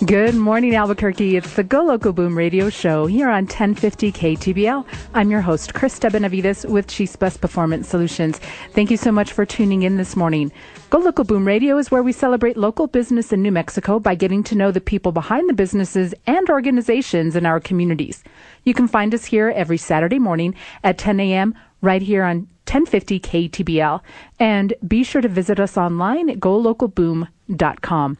Good morning, Albuquerque. It's the Go Local Boom radio show here on 1050 KTBL. I'm your host, Krista Benavides with Chispas Performance Solutions. Thank you so much for tuning in this morning. Go Local Boom Radio is where we celebrate local business in New Mexico by getting to know the people behind the businesses and organizations in our communities. You can find us here every Saturday morning at 10 a.m. right here on 1050 KTBL. And be sure to visit us online at golocalboom.com.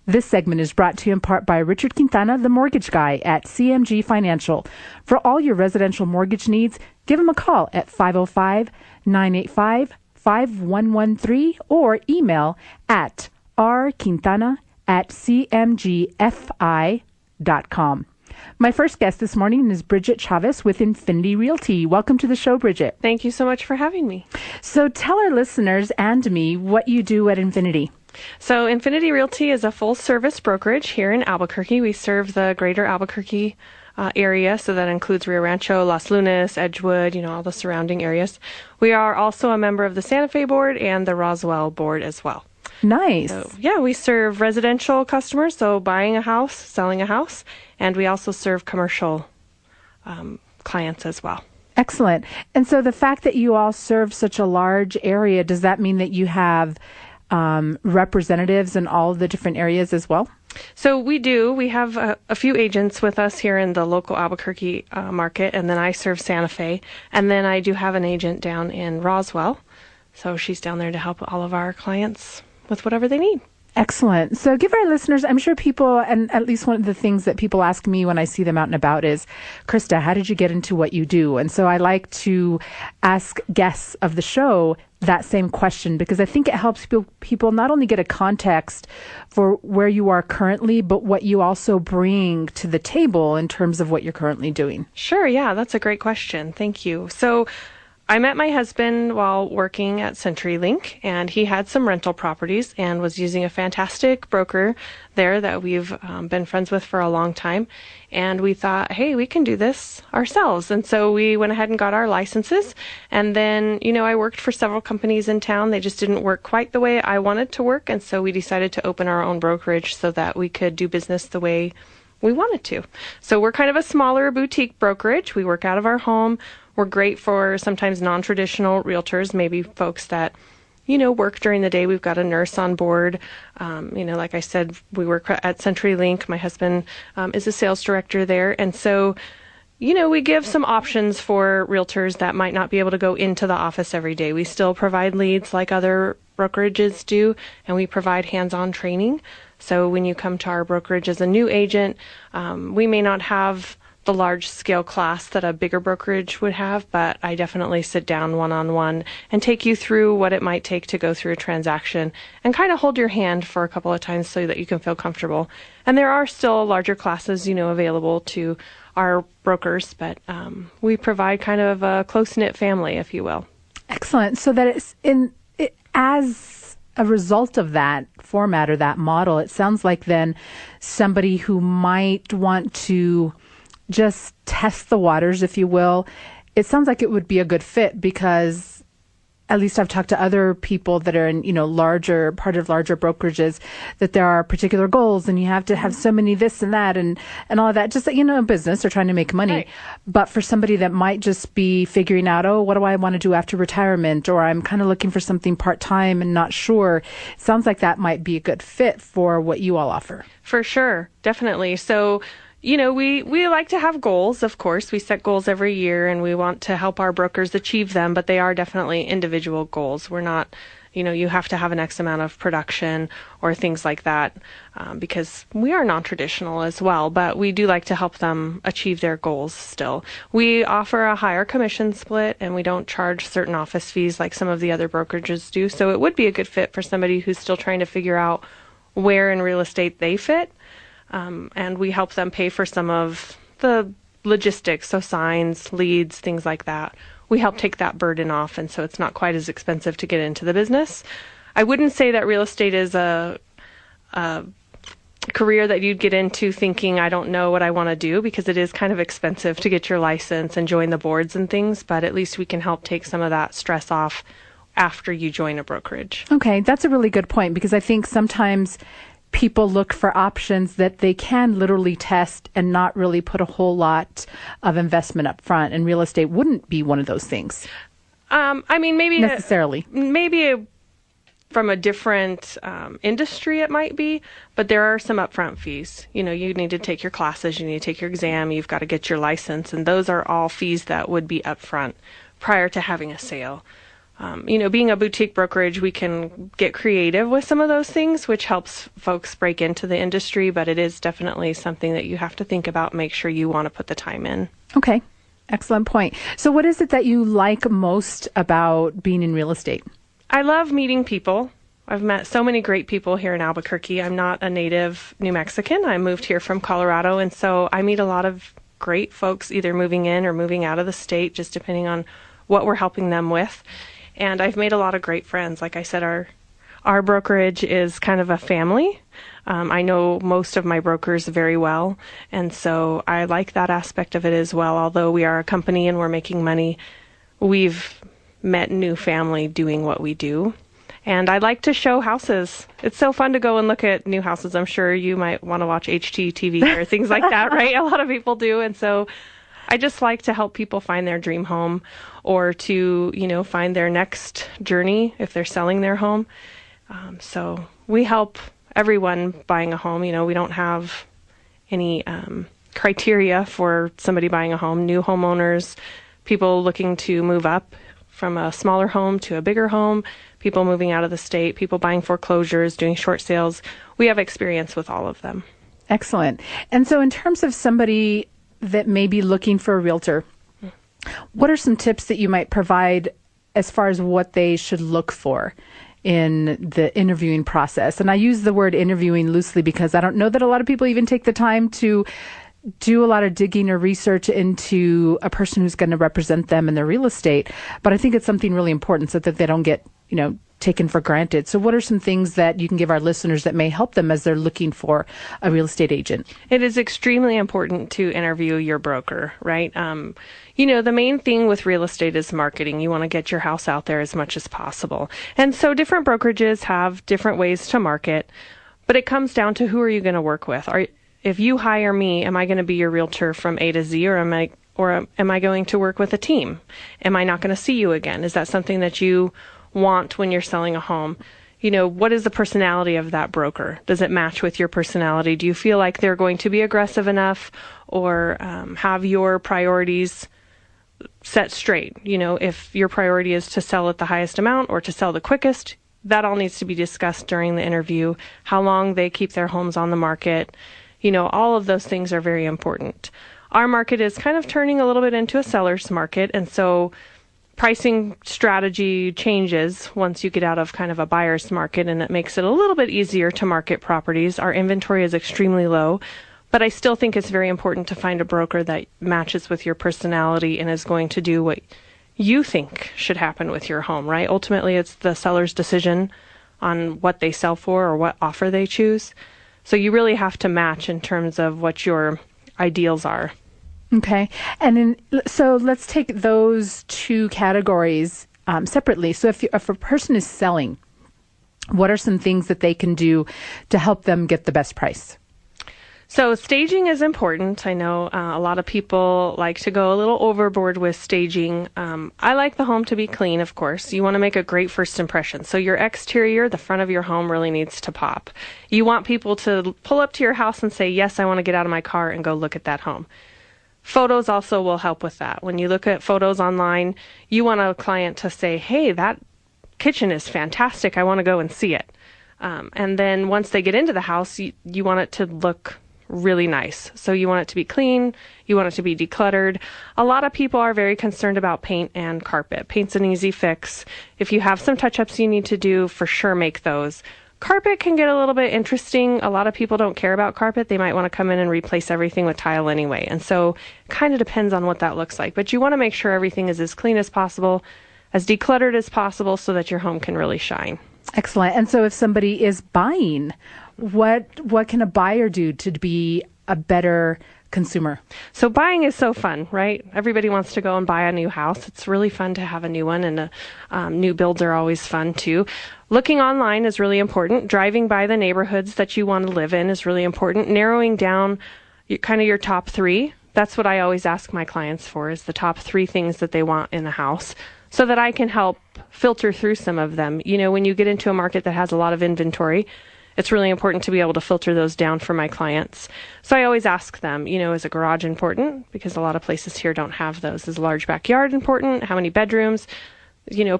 This segment is brought to you in part by Richard Quintana, the mortgage guy at CMG Financial. For all your residential mortgage needs, give him a call at 505-985-5113 or email at rquintana@cmgfi.com. My first guest this morning is Bridget Chavez with Infinity Realty. Welcome to the show, Bridget. Thank you so much for having me. So tell our listeners and me what you do at Infinity. So Infinity Realty is a full-service brokerage here in Albuquerque. We serve the greater Albuquerque area, so that includes Rio Rancho, Las Lunas, Edgewood, all the surrounding areas. We are also a member of the Santa Fe board and the Roswell board as well. Nice. So, we serve residential customers, so buying a house, selling a house, and we also serve commercial clients as well. Excellent. And so the fact that you all serve such a large area, does that mean that you have representatives in all the different areas as well? So we do. We have a few agents with us here in the local Albuquerque market, and then I serve Santa Fe. And then I do have an agent down in Roswell. So she's down there to help all of our clients with whatever they need. Excellent. So give our listeners, I'm sure people, and at least one of the things that people ask me when I see them out and about is, Krista, how did you get into what you do? And so I like to ask guests of the show that same question, because I think it helps people not only get a context for where you are currently, but what you also bring to the table in terms of what you're currently doing. Sure. Yeah, that's a great question. Thank you. So I met my husband while working at CenturyLink, and he had some rental properties and was using a fantastic broker there that we've been friends with for a long time. And we thought, hey, we can do this ourselves. And so we went ahead and got our licenses. And then, I worked for several companies in town. They just didn't work quite the way I wanted to work. And so we decided to open our own brokerage so that we could do business the way we wanted to. So we're kind of a smaller boutique brokerage. We work out of our home. We're great for sometimes non-traditional realtors, maybe folks that, work during the day. We've got a nurse on board. Like I said, we work at CenturyLink. My husband is a sales director there. And so, we give some options for realtors that might not be able to go into the office every day. We still provide leads like other brokerages do, and we provide hands-on training. So when you come to our brokerage as a new agent, we may not have the large scale class that a bigger brokerage would have, but I definitely sit down one-on-one and take you through what it might take to go through a transaction and kind of hold your hand for a couple of times so that you can feel comfortable. And there are still larger classes, available to our brokers, but we provide kind of a close-knit family, if you will. Excellent. So that as a result of that format or that model, it sounds like then somebody who might want to just test the waters, if you will, it sounds like it would be a good fit, because at least I've talked to other people that are in, larger brokerages, that there are particular goals and you have to have so many this and that and all of that, just that, business, they're trying to make money. Right. But for somebody that might just be figuring out, what do I want to do after retirement? Or I'm kind of looking for something part-time and not sure. It sounds like that might be a good fit for what you all offer. For sure. Definitely. So, we like to have goals, of course. We set goals every year and we want to help our brokers achieve them, but they are definitely individual goals. We're not, you have to have an X amount of production or things like that, because we are non-traditional as well, but we do like to help them achieve their goals still. We offer a higher commission split and we don't charge certain office fees like some of the other brokerages do. So it would be a good fit for somebody who's still trying to figure out where in real estate they fit. And we help them pay for some of the logistics, so signs, leads, things like that. We help take that burden off, and so it's not quite as expensive to get into the business. I wouldn't say that real estate is a career that you'd get into thinking, I don't know what I want to do, because it is kind of expensive to get your license and join the boards and things, but at least we can help take some of that stress off after you join a brokerage. Okay, that's a really good point, because I think sometimes people look for options that they can literally test and not really put a whole lot of investment up front. And real estate wouldn't be one of those things. I mean, maybe necessarily. From a different industry, it might be, but there are some upfront fees. You need to take your classes, you need to take your exam, you've got to get your license, and those are all fees that would be upfront prior to having a sale. Being a boutique brokerage, we can get creative with some of those things, which helps folks break into the industry, but it is definitely something that you have to think about, make sure you want to put the time in. Okay. Excellent point. So what is it that you like most about being in real estate? I love meeting people. I've met so many great people here in Albuquerque. I'm not a native New Mexican. I moved here from Colorado, and so I meet a lot of great folks either moving in or moving out of the state, just depending on what we're helping them with. And I've made a lot of great friends. Like I said, our brokerage is kind of a family. I know most of my brokers very well, and so I like that aspect of it as well. Although we are a company and we're making money, we've met new family doing what we do. And I like to show houses. It's so fun to go and look at new houses. I'm sure you might want to watch HGTV or things like that, right? A lot of people do. And so I just like to help people find their dream home or to, find their next journey if they're selling their home. So we help everyone buying a home. We don't have any criteria for somebody buying a home. New homeowners, people looking to move up from a smaller home to a bigger home, people moving out of the state, people buying foreclosures, doing short sales. We have experience with all of them. Excellent. And so in terms of somebody that may be looking for a realtor, what are some tips that you might provide as far as what they should look for in the interviewing process? And I use the word interviewing loosely because I don't know that a lot of people even take the time to do a lot of digging or research into a person who's going to represent them in their real estate. But I think it's something really important so that they don't get, taken for granted. So what are some things that you can give our listeners that may help them as they're looking for a real estate agent? It is extremely important to interview your broker, right? The main thing with real estate is marketing. You want to get your house out there as much as possible. And so different brokerages have different ways to market, but it comes down to who are you going to work with? If you hire me, am I going to be your realtor from A to Z, or am I going to work with a team? Am I not going to see you again? Is that something that you want when you're selling a home? What is the personality of that broker? Does it match with your personality? Do you feel like they're going to be aggressive enough or have your priorities set straight? If your priority is to sell at the highest amount or to sell the quickest, that all needs to be discussed during the interview. How long they keep their homes on the market. All of those things are very important. Our market is kind of turning a little bit into a seller's market, and so pricing strategy changes once you get out of kind of a buyer's market, and it makes it a little bit easier to market properties. Our inventory is extremely low, but I still think it's very important to find a broker that matches with your personality and is going to do what you think should happen with your home, right? Ultimately, it's the seller's decision on what they sell for or what offer they choose. So you really have to match in terms of what your ideals are. Okay. And so let's take those two categories separately. So if a person is selling, what are some things that they can do to help them get the best price? So staging is important. I know a lot of people like to go a little overboard with staging. I like the home to be clean, of course. You want to make a great first impression. So your exterior, the front of your home, really needs to pop. You want people to pull up to your house and say, yes, I want to get out of my car and go look at that home. Photos also will help with that. When you look at photos online, you want a client to say, hey, that kitchen is fantastic. I want to go and see it. And then once they get into the house, you want it to look really nice. So you want it to be clean. You want it to be decluttered. A lot of people are very concerned about paint and carpet. Paint's an easy fix. If you have some touch-ups you need to do, for sure make those. Carpet can get a little bit interesting. A lot of people don't care about carpet. They might want to come in and replace everything with tile anyway. And so it kind of depends on what that looks like. But you want to make sure everything is as clean as possible, as decluttered as possible, so that your home can really shine. Excellent. And so if somebody is buying, what can a buyer do to be a better consumer? So buying is so fun, right? Everybody wants to go and buy a new house. It's really fun to have a new one, and new builds are always fun too. Looking online is really important. Driving by the neighborhoods that you want to live in is really important. Narrowing down your top three. That's what I always ask my clients for, is the top three things that they want in a house, so that I can help filter through some of them. When you get into a market that has a lot of inventory, it's really important to be able to filter those down for my clients. So I always ask them, is a garage important? Because a lot of places here don't have those. Is a large backyard important? How many bedrooms?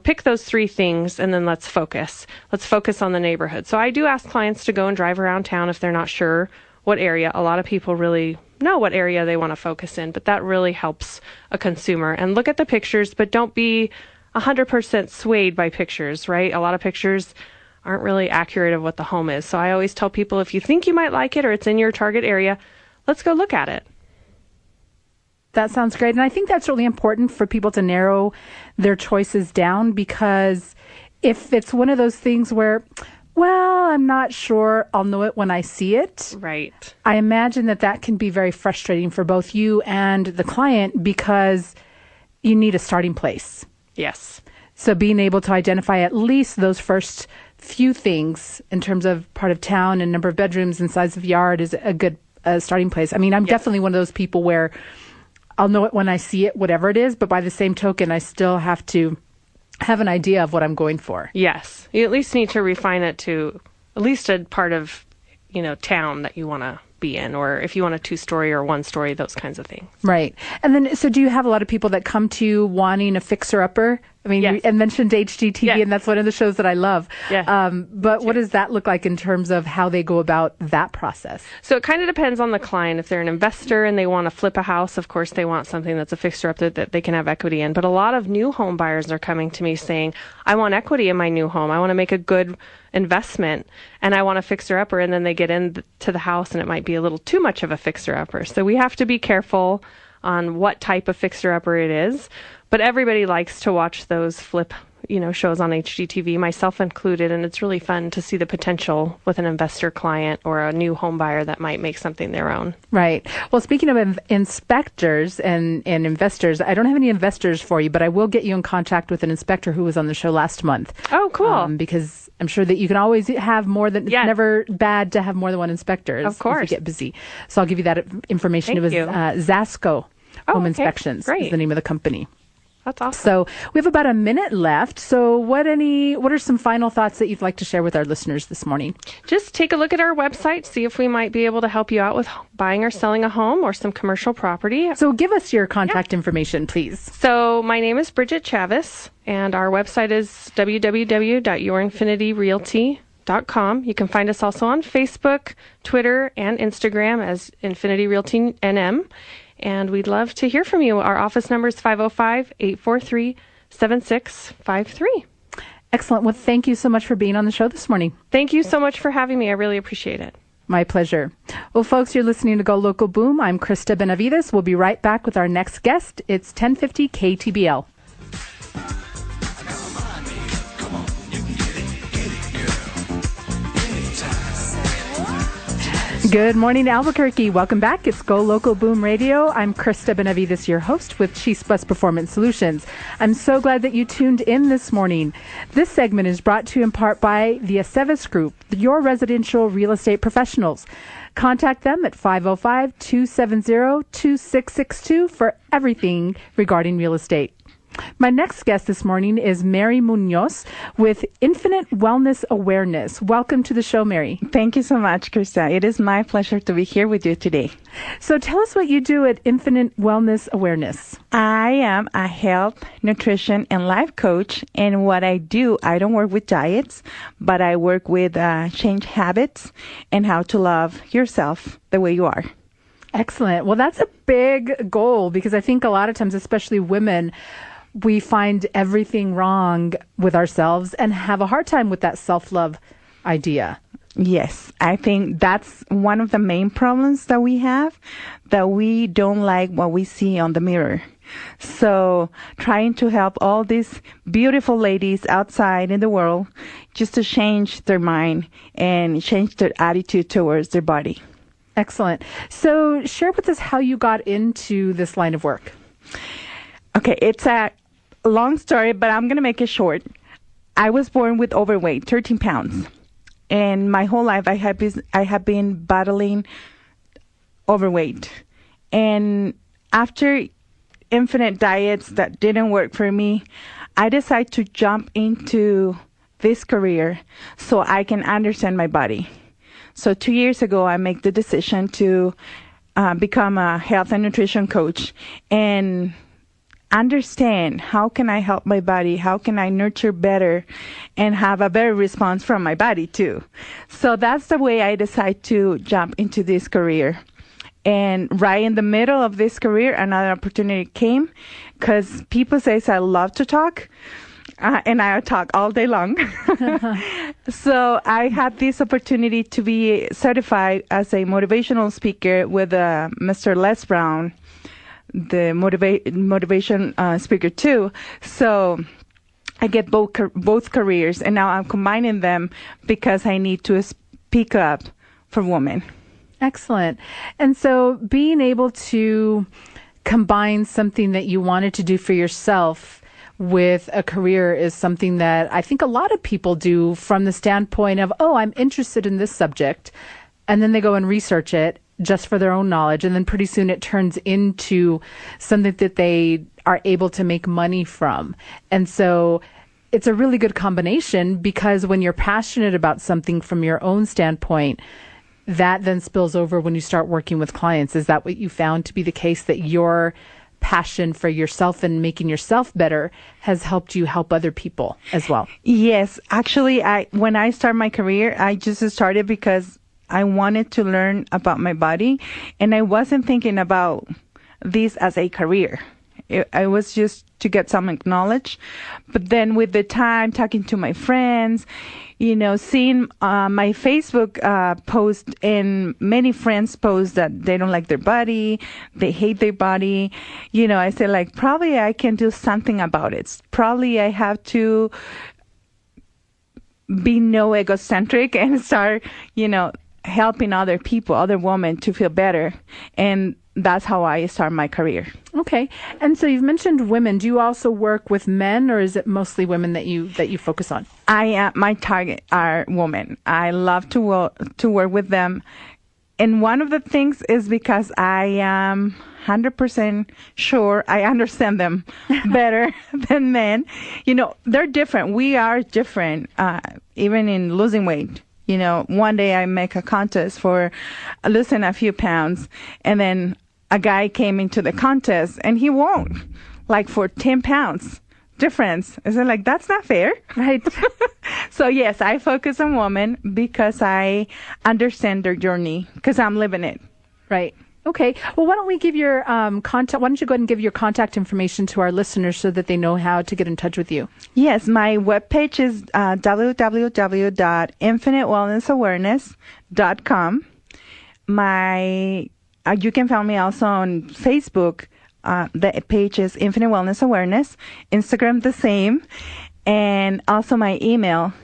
Pick those three things, and then let's focus. Let's focus on the neighborhood. So I do ask clients to go and drive around town if they're not sure what area. A lot of people really know what area they want to focus in, but that really helps a consumer. And look at the pictures, but don't be 100% swayed by pictures, right? A lot of pictures aren't really accurate of what the home is. So I always tell people, if you think you might like it or it's in your target area, let's go look at it. That sounds great. And I think that's really important for people to narrow their choices down, because if it's one of those things where, well, I'm not sure, I'll know it when I see it. Right. I imagine that can be very frustrating for both you and the client, because you need a starting place. Yes. So being able to identify at least those first few things in terms of part of town and number of bedrooms and size of yard is a good starting place. I mean, I'm definitely one of those people where I'll know it when I see it, whatever it is, but by the same token, I still have to have an idea of what I'm going for. Yes. You at least need to refine it to at least a part of, town that you want to be in, or if you want a 2-story or 1-story, those kinds of things. Right. And then, so do you have a lot of people that come to you wanting a fixer-upper? I mean, yes. You mentioned HGTV, yes. and that's one of the shows that I love. Yeah. But what does that look like in terms of how they go about that process? So it kind of depends on the client. If they're an investor and they want to flip a house, of course, they want something that's a fixer-upper that they can have equity in. But a lot of new home buyers are coming to me saying, I want equity in my new home. I want to make a good investment, and I want a fixer-upper. And then they get into the house, and it might be a little too much of a fixer-upper. So we have to be careful on what type of fixer-upper it is. But everybody likes to watch those flip, shows on HGTV, myself included, and it's really fun to see the potential with an investor client or a new home buyer that might make something their own. Right. Well, speaking of inspectors and investors, I don't have any investors for you, but I will get you in contact with an inspector who was on the show last month. Oh, cool. Because I'm sure that you can always have more than, yes. It's never bad to have more than one inspector. Of course. If you get busy. So I'll give you that information. Thank It was Zasco Home Inspections Great. is the name of the company. That's awesome. So we have about a minute left. So what are some final thoughts that you'd like to share with our listeners this morning? Just take a look at our website, see if we might be able to help you out with buying or selling a home or some commercial property. So give us your contact information, please. So my name is Bridget Chavis, and our website is www.yourinfinityrealty.com. You can find us also on Facebook, Twitter, and Instagram as Infinity Realty NM. And we'd love to hear from you. Our office number is 505-843-7653. Excellent. Well, thank you so much for being on the show this morning. Thank you so much for having me. I really appreciate it. My pleasure. Well, folks, you're listening to Go Local Boom. I'm Krista Benavides. We'll be right back with our next guest. It's 1050 KTBL. Good morning, Albuquerque. Welcome back. It's Go Local Boom Radio. I'm Krista Benavides, your host with Chispas Performance Solutions. I'm so glad that you tuned in this morning. This segment is brought to you in part by the Aceves Group, your residential real estate professionals. Contact them at 505-270-2662 for everything regarding real estate. My next guest this morning is Mary Munoz with Infinite Wellness Awareness. Welcome to the show, Mary. Thank you so much, Krista. It is my pleasure to be here with you today. So tell us what you do at Infinite Wellness Awareness. I am a health, nutrition, and life coach. And what I do, I don't work with diets, but I work with change habits and how to love yourself the way you are. Excellent. Well, that's a big goal because I think a lot of times, especially women, we find everything wrong with ourselves and have a hard time with that self-love idea. Yes, I think that's one of the main problems that we have, that we don't like what we see on the mirror. So trying to help all these beautiful ladies outside in the world just to change their mind and change their attitude towards their body. Excellent. So share with us how you got into this line of work. Okay, it's a long story, but I'm going to make it short. I was born with overweight, 13 pounds. And my whole life, I have been battling overweight. And after infinite diets that didn't work for me, I decided to jump into this career so I can understand my body. So 2 years ago, I made the decision to become a health and nutrition coach and understand how can I help my body, how can I nurture better and have a better response from my body too. So that's the way I decided to jump into this career. And right in the middle of this career, another opportunity came because people say I love to talk. And I talk all day long. So I had this opportunity to be certified as a motivational speaker with Mr. Les Brown, the motivation speaker too. So I get both careers, and now I'm combining them because I need to speak up for women. Excellent. And so being able to combine something that you wanted to do for yourself with a career is something that I think a lot of people do from the standpoint of, oh, I'm interested in this subject. And then they go and research it just for their own knowledge. And then pretty soon it turns into something that they are able to make money from. And so it's a really good combination because when you're passionate about something from your own standpoint, that then spills over when you start working with clients. Is that what you found to be the case, that your passion for yourself and making yourself better has helped you help other people as well? Yes. Actually, when I started my career, I just started because I wanted to learn about my body, and I wasn't thinking about this as a career. I was just to get some knowledge. But then with the time, talking to my friends, seeing my Facebook post and many friends post that they don't like their body, they hate their body. I said, probably I can do something about it. Probably I have to be no egocentric and start, helping other people, other women to feel better. And that's how I start my career. Okay. And so you've mentioned women. Do you also work with men, or is it mostly women that you focus on? My target are women. I love to work with them. And one of the things is because I am 100% sure I understand them better than men. They're different. We are different, even in losing weight. One day I make a contest for losing a few pounds, and then a guy came into the contest and he won, for 10 pounds difference. I said, that's not fair. Right. So yes, I focus on women because I understand their journey, because I'm living it. Right. Okay. Well, why don't we give your contact? Why don't you go ahead and give your contact information to our listeners so that they know how to get in touch with you? Yes, my webpage is www.infinitewellnessawareness.com. You can find me also on Facebook. The page is Infinite Wellness Awareness. Instagram the same, and also my email.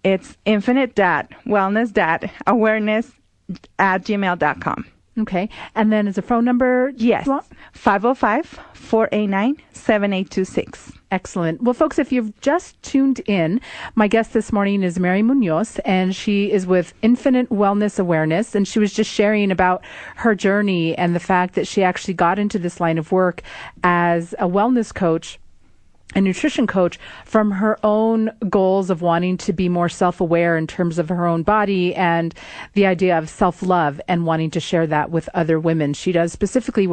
It's infinite.wellness.awareness@gmail.com. Okay. And then is a phone number? Yes. 505-489-7826. Excellent. Well, folks, if you've just tuned in, my guest this morning is Mary Munoz, and she is with Infinite Wellness Awareness, and she was just sharing about her journey and the fact that she actually got into this line of work as a wellness coach, a nutrition coach, from her own goals of wanting to be more self-aware in terms of her own body and the idea of self-love and wanting to share that with other women. She does specifically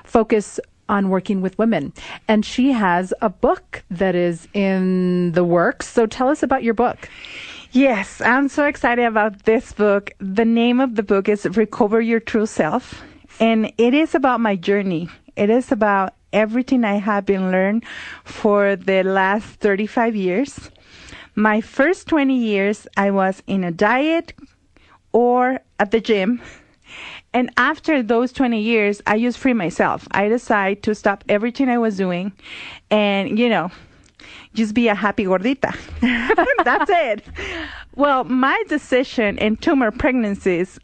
focus on working with women. And she has a book that is in the works. So tell us about your book. Yes, I'm so excited about this book. The name of the book is Recover Your True Self. And it is about my journey. It is about everything I have been learned for the last 35 years. My first 20 years, I was in a diet or at the gym. And after those 20 years, I just free myself. I decided to stop everything I was doing and, just be a happy gordita. That's it. Well, my decision in 2 more pregnancies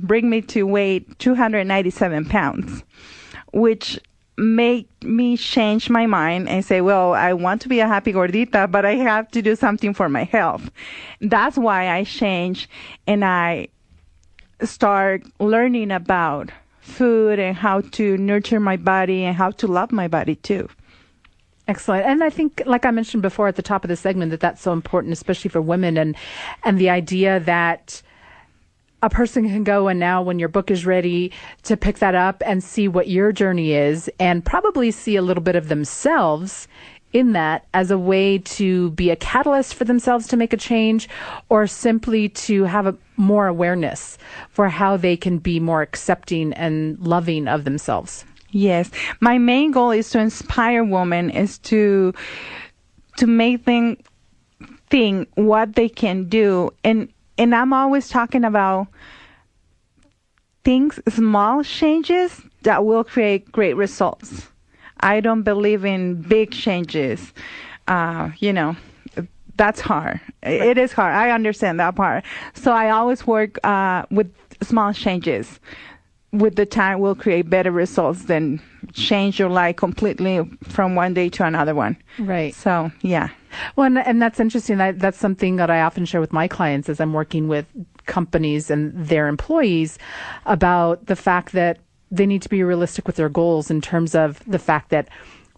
bring me to weight 297 pounds, which made me change my mind and say, well, I want to be a happy gordita, but I have to do something for my health. That's why I changed, and I start learning about food and how to nurture my body and how to love my body too. Excellent. And I think, like I mentioned before at the top of the segment, that that's so important, especially for women, and the idea that a person can go and now when your book is ready to pick that up and see what your journey is and probably see a little bit of themselves in that as a way to be a catalyst for themselves to make a change, or simply to have more awareness for how they can be more accepting and loving of themselves. Yes. My main goal is to inspire women, is to make them think what they can do. And I'm always talking about things, small changes that will create great results. I don't believe in big changes. That's hard. It is hard. I understand that part. So I always work with small changes. With the time, will create better results than change your life completely from one day to another one. Right. So, yeah. Well, and that's interesting. That's something that I often share with my clients as I'm working with companies and their employees about the fact that they need to be realistic with their goals in terms of the fact that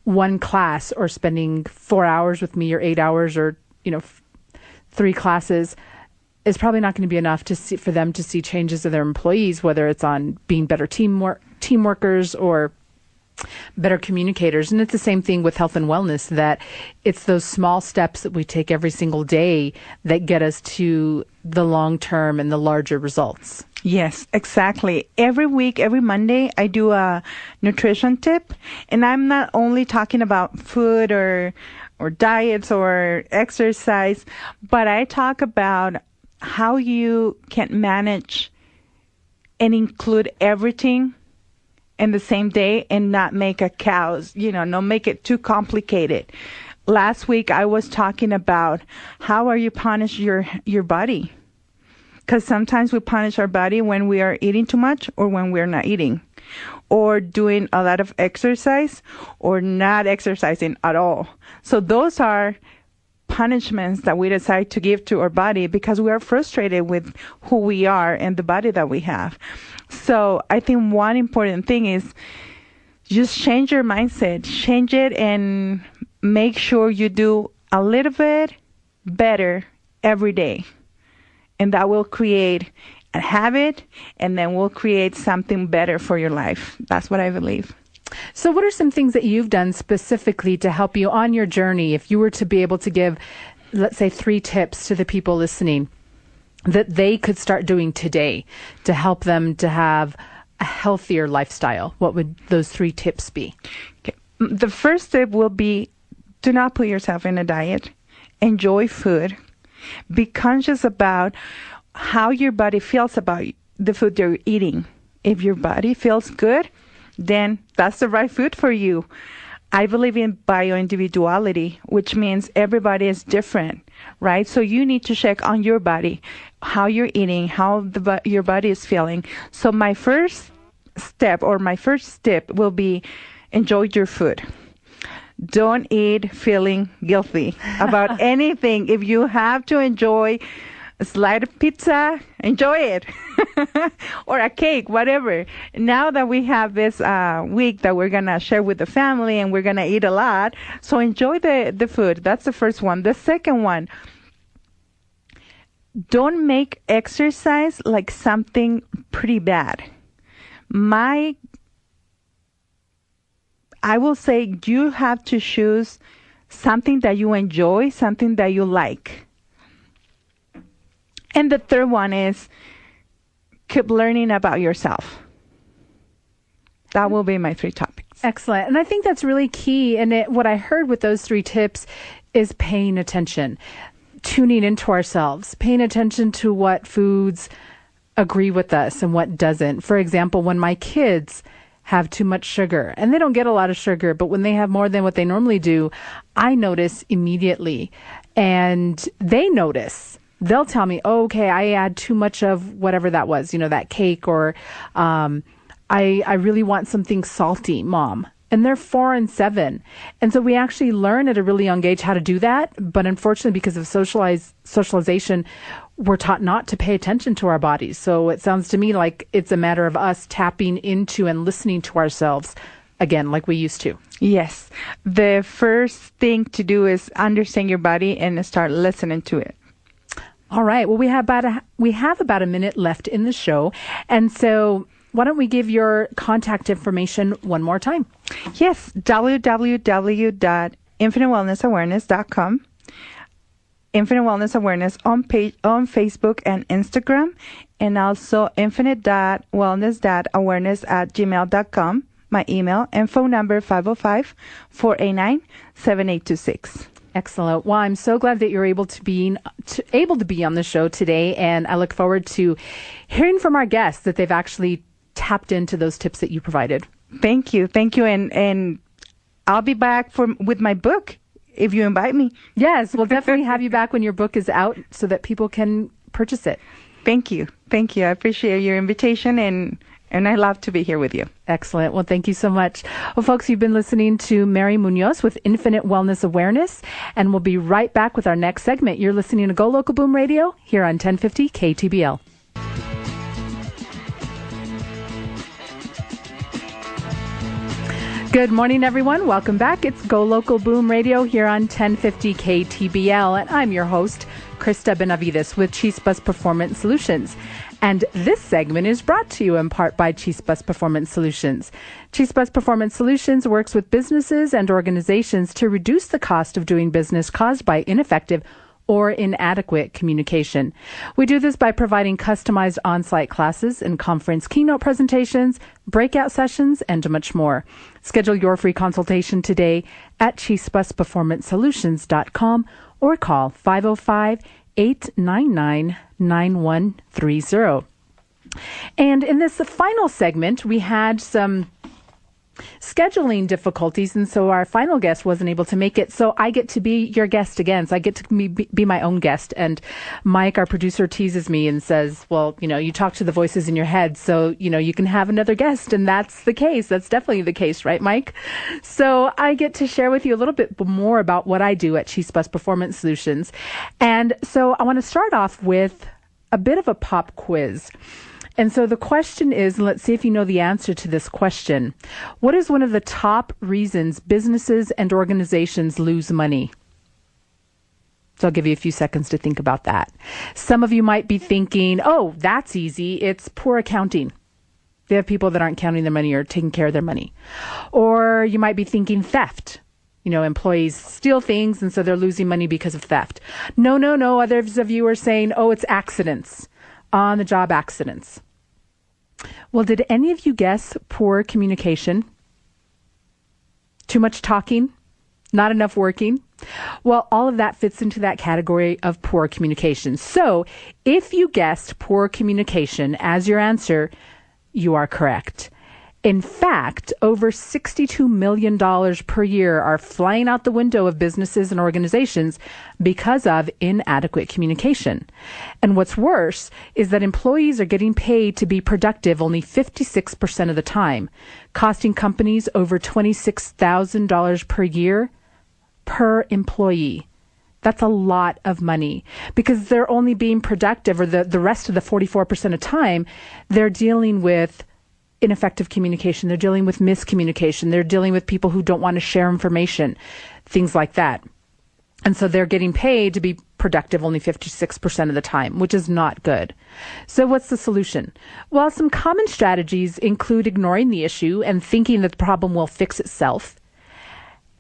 one class or spending 4 hours with me or 8 hours or, 3 classes is probably not going to be enough for them to see changes of their employees, whether it's on being better team workers or better communicators. And it's the same thing with health and wellness, that it's those small steps that we take every single day that get us to the long term and the larger results. Yes, exactly. Every week, every Monday, I do a nutrition tip. And I'm not only talking about food or diets or exercise, but I talk about how you can manage and include everything in the same day and not make a chaos, not make it too complicated. Last week, I was talking about how are you punish your body? Because sometimes we punish our body when we are eating too much or when we're not eating, or doing a lot of exercise or not exercising at all. So those are punishments that we decide to give to our body because we are frustrated with who we are and the body that we have. So I think one important thing is just change your mindset, change it, and make sure you do a little bit better every day. And that will create a habit, and then will create something better for your life. That's what I believe. So what are some things that you've done specifically to help you on your journey? If you were to be able to give, let's say, 3 tips to the people listening that they could start doing today to help them to have a healthier lifestyle, what would those 3 tips be? Okay. The first tip will be, do not put yourself in a diet. Enjoy food. Be conscious about how your body feels about the food you're eating. If your body feels good, then that's the right food for you. I believe in bioindividuality, which means everybody is different, right? So you need to check on your body, how you're eating, how your body is feeling. So my first step will be enjoy your food. Don't eat feeling guilty about anything. If you have to enjoy a slice of pizza, enjoy it. Or a cake, whatever. Now that we have this week that we're going to share with the family and we're going to eat a lot, so enjoy the food. That's the first one. The second one, don't make exercise like something pretty bad. I will say you have to choose something that you enjoy, something that you like. And the third one is keep learning about yourself. That will be my 3 topics. Excellent. And I think that's really key. And what I heard with those 3 tips is paying attention, tuning into ourselves, paying attention to what foods agree with us and what doesn't. For example, when my kids have too much sugar, and they don't get a lot of sugar, but when they have more than what they normally do, I notice immediately. And they notice They'll tell me, oh, okay, I had too much of whatever that was, that cake, or I really want something salty, Mom. And they're 4 and 7. And so we actually learn at a really young age how to do that. But unfortunately, because of socialization, we're taught not to pay attention to our bodies. So it sounds to me like it's a matter of us tapping into and listening to ourselves again, like we used to. Yes. The first thing to do is understand your body and start listening to it. All right. Well, we have about a minute left in the show. And so why don't we give your contact information one more time? Yes, www.infinitewellnessawareness.com. Infinite Wellness Awareness on Facebook and Instagram, and also infinite.wellness.awareness@gmail.com. My email and phone number 505-489-7826. Excellent. Well, I'm so glad that you're able to be on the show today, and I look forward to hearing from our guests that they've actually tapped into those tips that you provided. Thank you, and I'll be back with my book if you invite me. Yes, we'll definitely have you back when your book is out so that people can purchase it. Thank you. I appreciate your invitation, and I love to be here with you. Excellent. Well, thank you so much. Well, folks, you've been listening to Mary Munoz with Infinite Wellness Awareness, and we'll be right back with our next segment. You're listening to Go Local Boom Radio here on 1050 KTBL. Good morning, everyone. Welcome back. It's Go Local Boom Radio here on 1050 KTBL, and I'm your host, Krista Benavides with Chispas Performance Solutions. And this segment is brought to you in part by Chispas Performance Solutions. Chispas Performance Solutions works with businesses and organizations to reduce the cost of doing business caused by ineffective or inadequate communication. We do this by providing customized on-site classes and conference keynote presentations, breakout sessions, and much more. Schedule your free consultation today at chispasperformancesolutions.com or call 505-899-9130. And in this final segment, we had some scheduling difficulties, and so our final guest wasn't able to make it. So I get to be your guest again. So I get to be my own guest. And Mike, our producer, teases me and says, well, you talk to the voices in your head, so, you can have another guest. And that's the case. That's definitely the case, right, Mike? So I get to share with you a little bit more about what I do at Chispas Performance Solutions. And so I want to start off with a bit of a pop quiz. And so the question is, let's see if you know the answer to this question. What is one of the top reasons businesses and organizations lose money? So I'll give you a few seconds to think about that. Some of you might be thinking, oh, that's easy. It's poor accounting. They have people that aren't counting their money or taking care of their money. Or you might be thinking theft. Employees steal things, and so they're losing money because of theft. No. Others of you are saying, oh, it's accidents, on-the-job accidents. Well, did any of you guess poor communication? Too much talking? Not enough working? Well, all of that fits into that category of poor communication. So if you guessed poor communication as your answer, you are correct. In fact, over $62 million per year are flying out the window of businesses and organizations because of inadequate communication. And what's worse is that employees are getting paid to be productive only 56% of the time, costing companies over $26,000 per year per employee. That's a lot of money because they're only being productive, or the rest of the 44% of time, they're dealing with ineffective communication. They're dealing with miscommunication. They're dealing with people who don't want to share information, things like that. And so they're getting paid to be productive only 56% of the time, which is not good. So what's the solution? Well, some common strategies include ignoring the issue and thinking that the problem will fix itself.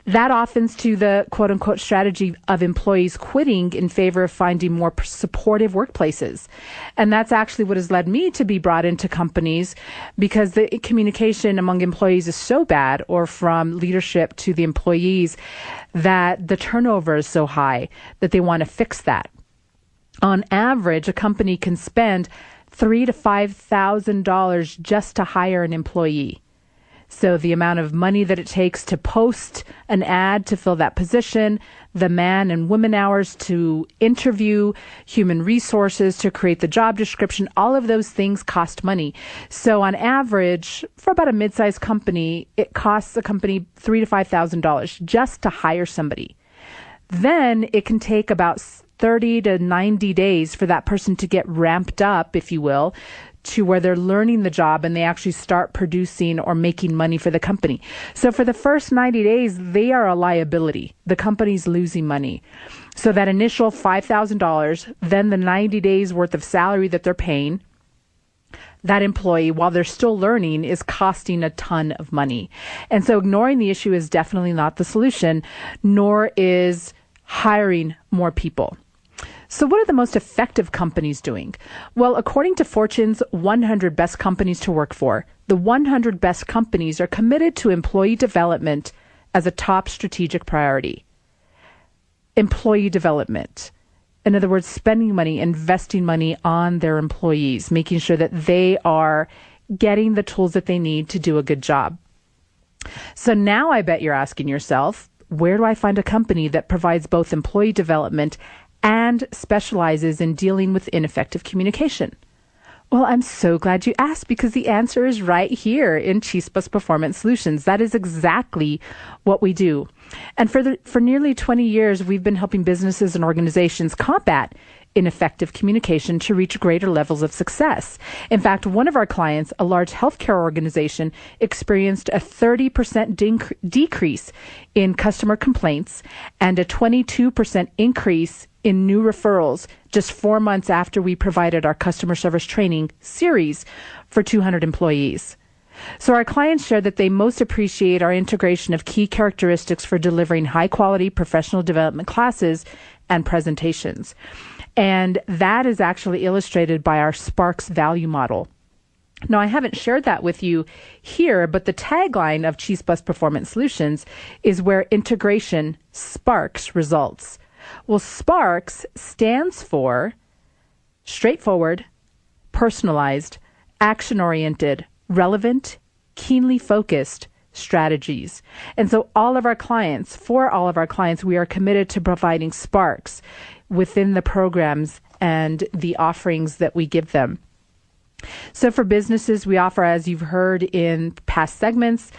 That offers to the quote-unquote strategy of employees quitting in favor of finding more supportive workplaces. And that's actually what has led me to be brought into companies, because the communication among employees is so bad, or from leadership to the employees, that the turnover is so high that they want to fix that. On average, a company can spend $3,000 to $5,000 just to hire an employee. So the amount of money that it takes to post an ad to fill that position, the man and woman hours to interview, human resources to create the job description, all of those things cost money. So on average, for about a mid-sized company, it costs a company $3,000 to $5,000 just to hire somebody. Then it can take about 30 to 90 days for that person to get ramped up, if you will, to where they're learning the job and they actually start producing or making money for the company. So for the first 90 days, they are a liability. The company's losing money. So that initial $5,000, then the 90 days worth of salary that they're paying, that employee, while they're still learning, is costing a ton of money. And so ignoring the issue is definitely not the solution, nor is hiring more people. So what are the most effective companies doing? Well, according to Fortune's 100 Best Companies to Work For, the 100 best companies are committed to employee development as a top strategic priority. Employee development. In other words, spending money, investing money on their employees, making sure that they are getting the tools that they need to do a good job. So now I bet you're asking yourself, where do I find a company that provides both employee development and specializes in dealing with ineffective communication? Well, I'm so glad you asked, because the answer is right here in Chispas Performance Solutions. That is exactly what we do. And for nearly 20 years, we've been helping businesses and organizations combat ineffective communication to reach greater levels of success. In fact, one of our clients, a large healthcare organization, experienced a 30% decrease in customer complaints and a 22% increase in new referrals just 4 months after we provided our customer service training series for 200 employees. So our clients shared that they most appreciate our integration of key characteristics for delivering high-quality professional development classes and presentations. And that is actually illustrated by our Sparks value model. Now, I haven't shared that with you here, but the tagline of Chispas Performance Solutions is where integration sparks results. Well, Sparks stands for straightforward, personalized, action-oriented, relevant, keenly focused strategies. And so for all of our clients, we are committed to providing sparks within the programs and the offerings that we give them. So for businesses, we offer, as you've heard in past segments,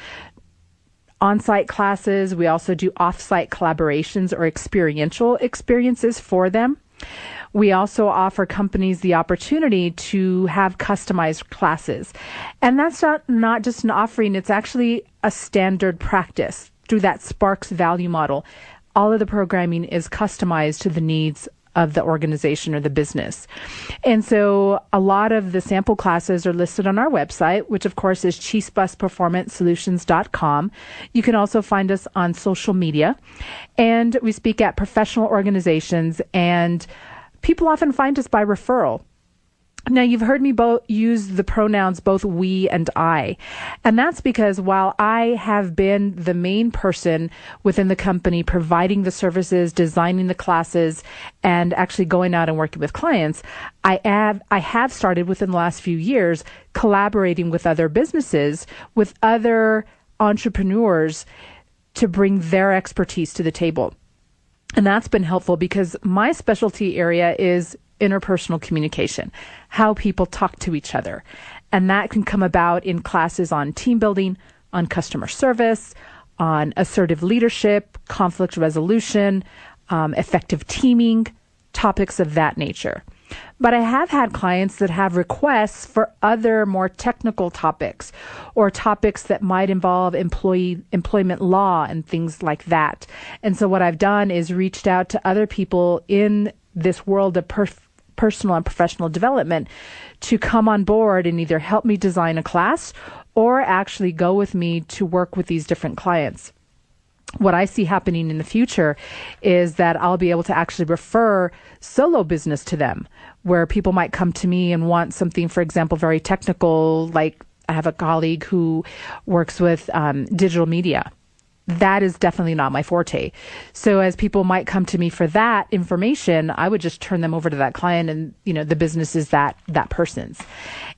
on-site classes. We also do off-site collaborations or experiential experiences for them. We also offer companies the opportunity to have customized classes. And that's not just an offering, it's actually a standard practice through that Sparks value model. All of the programming is customized to the needs of the organization or the business. And so a lot of the sample classes are listed on our website, which of course is chispasperformancesolutions.com. You can also find us on social media, and we speak at professional organizations, and people often find us by referral. Now, you've heard me use the pronouns both we and I. And that's because while I have been the main person within the company providing the services, designing the classes, and actually going out and working with clients, I have started within the last few years collaborating with other businesses, with other entrepreneurs to bring their expertise to the table. And that's been helpful because my specialty area is interpersonal communication, how people talk to each other. And that can come about in classes on team building, on customer service, on assertive leadership, conflict resolution, effective teaming, topics of that nature. But I have had clients that have requests for other more technical topics or topics that might involve employment law and things like that. And so what I've done is reached out to other people in this world of personal and professional development to come on board and either help me design a class or actually go with me to work with these different clients. What I see happening in the future is that I'll be able to actually refer solo business to them, where people might come to me and want something, for example, very technical, like I have a colleague who works with digital media. that is definitely not my forte. So as people might come to me for that information, I would just turn them over to that client, and the business is that person's.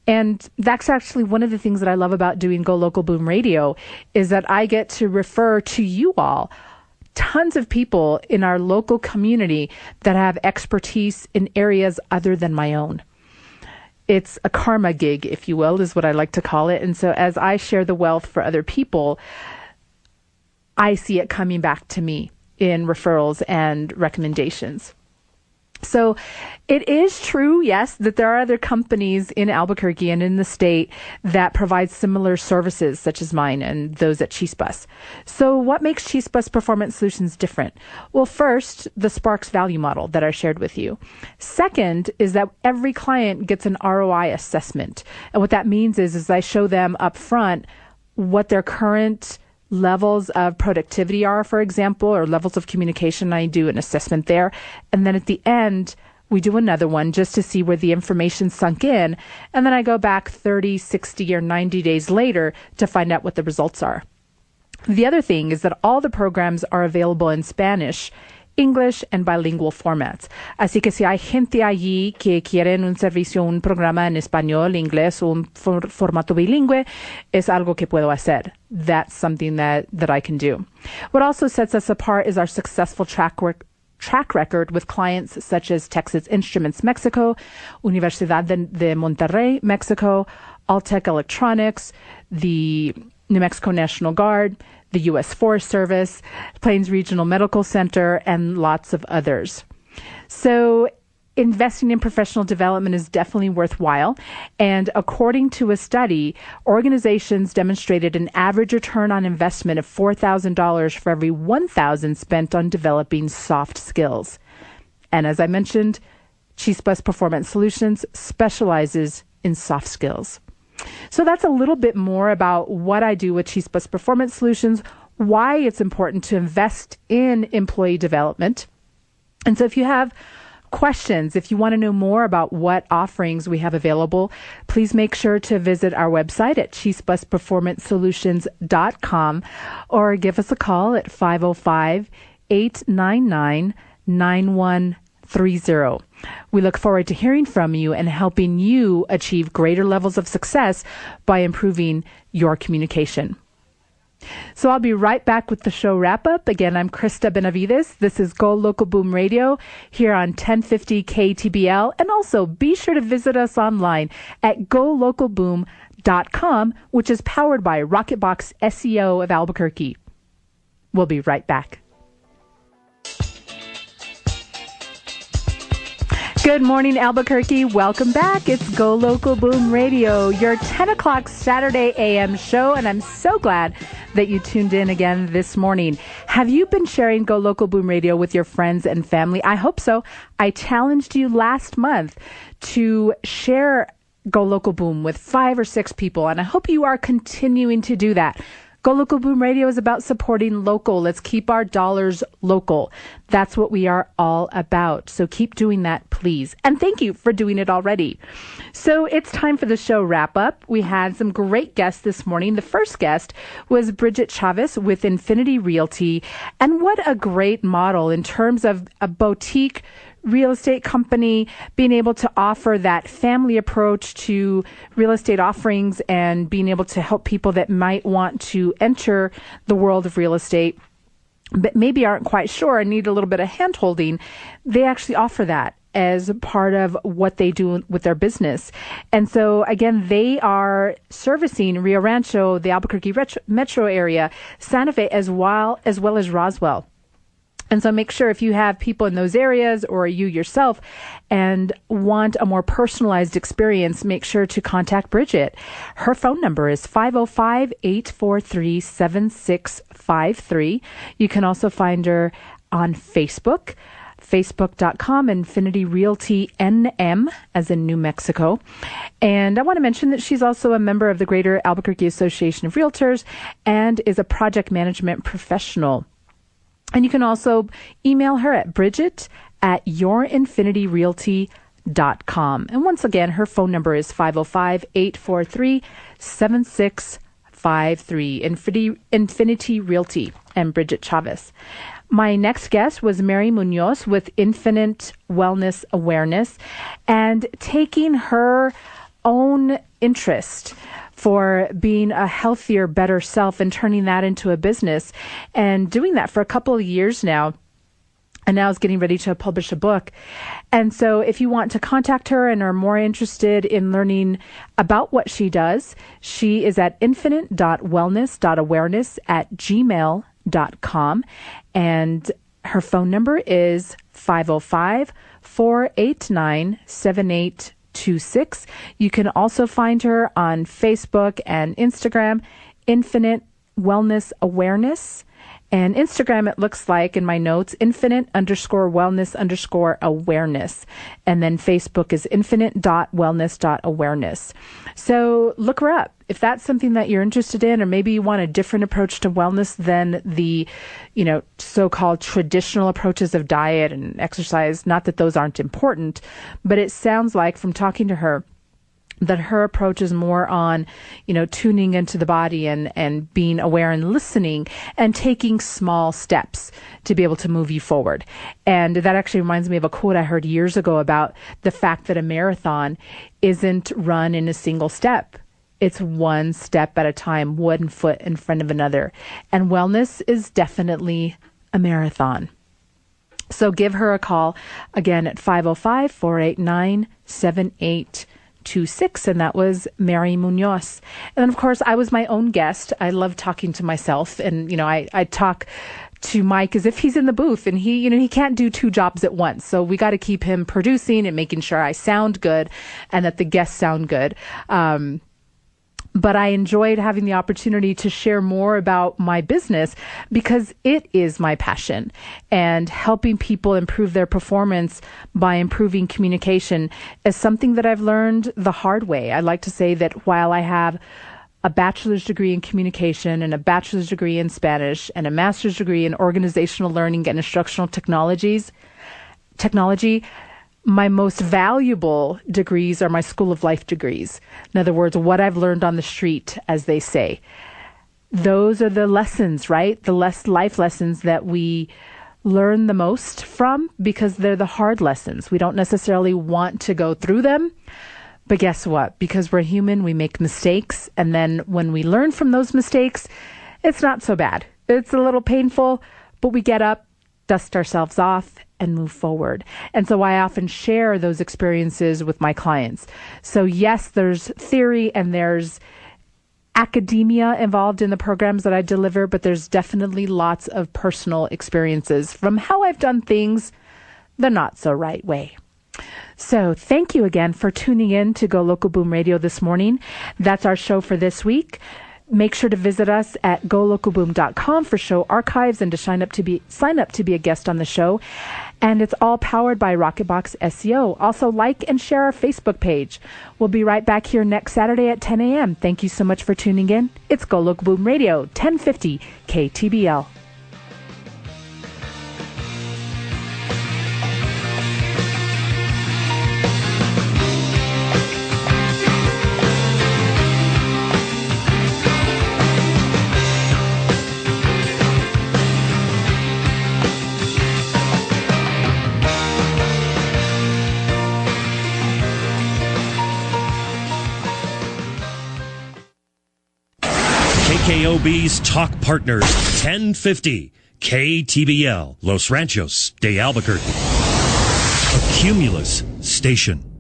And that's actually one of the things that I love about doing Go Local Boom Radio, is that I get to refer to you all tons of people in our local community that have expertise in areas other than my own. It's a karma gig, if you will, is what I like to call it. And so as I share the wealth for other people, I see it coming back to me in referrals and recommendations. So it is true, yes, that there are other companies in Albuquerque and in the state that provide similar services such as mine and those at Chispas. So what makes Chispas Performance Solutions different? Well, first, the Sparks value model that I shared with you. Second is that every client gets an ROI assessment. And what that means is I show them up front what their current levels of productivity are, for example, or levels of communication. I do an assessment there. And then at the end, we do another one just to see where the information sunk in. And then I go back 30, 60, or 90 days later to find out what the results are. The other thing is that all the programs are available in Spanish, English, and bilingual formats. Así que si hay gente allí que quieren un servicio, un programa en español, inglés o un formato bilingüe, es algo que puedo hacer. That's something that I can do. What also sets us apart is our successful track record with clients such as Texas Instruments Mexico, Universidad de Monterrey, Mexico, Altec Electronics, the New Mexico National Guard, the U.S. Forest Service, Plains Regional Medical Center, and lots of others. So investing in professional development is definitely worthwhile. And according to a study, organizations demonstrated an average return on investment of $4,000 for every $1,000 spent on developing soft skills. And as I mentioned, Chispas Performance Solutions specializes in soft skills. So that's a little bit more about what I do with Chispas Performance Solutions, why it's important to invest in employee development. And so if you have questions, if you want to know more about what offerings we have available, please make sure to visit our website at chispasperformancesolutions.com or give us a call at 505-899-9130. We look forward to hearing from you and helping you achieve greater levels of success by improving your communication. So I'll be right back with the show wrap-up. Again, I'm Krista Benavides. This is Go Local Boom Radio here on 1050 KTBL. And also be sure to visit us online at golocalboom.com, which is powered by Rocketbox SEO of Albuquerque. We'll be right back. Good morning, Albuquerque. Welcome back. It's Go Local Boom Radio, your 10 o'clock Saturday AM show, and I'm so glad that you tuned in again this morning. Have you been sharing Go Local Boom Radio with your friends and family? I hope so. I challenged you last month to share Go Local Boom with 5 or 6 people, and I hope you are continuing to do that. Go Local Boom Radio is about supporting local. Let's keep our dollars local. That's what we are all about. So keep doing that, please. And thank you for doing it already. So it's time for the show wrap up. We had some great guests this morning. The first guest was Bridget Chavez with Infinity Realty. And what a great model in terms of a boutique real estate company, being able to offer that family approach to real estate offerings and being able to help people that might want to enter the world of real estate but maybe aren't quite sure and need a little bit of hand-holding. They actually offer that as part of what they do with their business. And so, again, they are servicing Rio Rancho, the Albuquerque metro area, Santa Fe, as well as Roswell. And so make sure if you have people in those areas or you yourself and want a more personalized experience, make sure to contact Bridget. Her phone number is 505-843-7653. You can also find her on Facebook, facebook.com, Infinity Realty NM, as in New Mexico. And I want to mention that she's also a member of the Greater Albuquerque Association of Realtors and is a project management professional. And you can also email her at bridget@yourinfinityrealty.com. And once again, her phone number is 505-843-7653. 888-848-9653. Infinity Realty and Bridget Chavez. My next guest was Mary Munoz with Infinite Wellness Awareness, and taking her own interest for being a healthier, better self and turning that into a business, and doing that for a couple of years now. And now is getting ready to publish a book. And so if you want to contact her and are more interested in learning about what she does, she is at infinite.wellness.awareness@gmail.com. And her phone number is 505-489-7826. You can also find her on Facebook and Instagram, Infinite Wellness Awareness. And Instagram, it looks like in my notes, infinite_wellness_awareness. And then Facebook is infinite.wellness.awareness. So look her up. If that's something that you're interested in, or maybe you want a different approach to wellness than the, so-called traditional approaches of diet and exercise, not that those aren't important, but it sounds like from talking to her that her approach is more on, tuning into the body and being aware and listening and taking small steps to be able to move you forward. And that actually reminds me of a quote I heard years ago about the fact that a marathon isn't run in a single step. It's one step at a time, one foot in front of another. And wellness is definitely a marathon. So give her a call again at 505-489-7826. And that was Mary Munoz. And then, of course, I was my own guest. I love talking to myself, and I talk to Mike as if he's in the booth, and he can't do two jobs at once. So we got to keep him producing and making sure I sound good and that the guests sound good. But I enjoyed having the opportunity to share more about my business because it is my passion, and helping people improve their performance by improving communication is something that I've learned the hard way. I like to say that while I have a bachelor's degree in communication and a bachelor's degree in Spanish and a master's degree in organizational learning and instructional technology, my most valuable degrees are my School of Life degrees. In other words, what I've learned on the street, as they say. Those are the lessons, right? The life lessons that we learn the most from, because they're the hard lessons. We don't necessarily want to go through them. But guess what? Because we're human, we make mistakes. And then when we learn from those mistakes, it's not so bad. It's a little painful, but we get up, dust ourselves off, and move forward. And so I often share those experiences with my clients. So yes, there's theory and there's academia involved in the programs that I deliver, but there's definitely lots of personal experiences from how I've done things the not so right way. So thank you again for tuning in to Go Local Boom Radio this morning. That's our show for this week. Make sure to visit us at golocalboom.com for show archives and to sign up to be a guest on the show. And it's all powered by Rocketbox SEO. Also, like and share our Facebook page. We'll be right back here next Saturday at 10 a.m. Thank you so much for tuning in. It's Go Local Boom Radio, 1050 KTBL. KOB's Talk Partners, 1050 KTBL, Los Ranchos de Albuquerque. A Cumulus station.